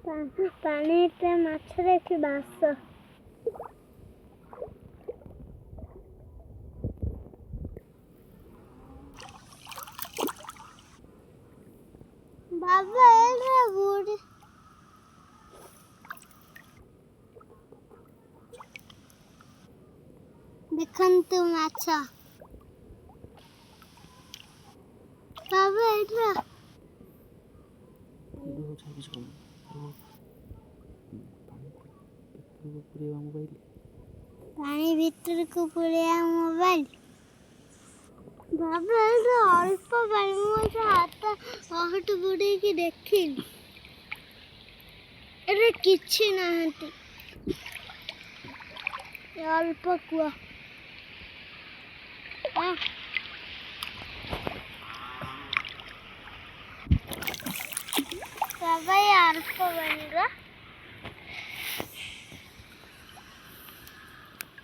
ପାଣିରେ ମାଛ ଦେଖି ବାସ। ବାବା ଏଇଟା ବୁଢ଼ୀ ଦେଖନ୍ତୁ ମାଛ। ବାବା ଏଇଟା ପାଣି ଭିତରକୁ ପୁରେଇବା ମୋବାଇଲ। ବାବା ଏଇଟା ଅଳ୍ପ ପାଣି, ମୁଁ ଏଇଟା ହାତ ଅହଟୁ ବୁଡ଼େଇକି ଦେଖିଲି, ଏରେ କିଛି ନାହାନ୍ତି, ଅଳ୍ପ କୁଅ। ବାବା ଅଳ୍ପ ପାଣିର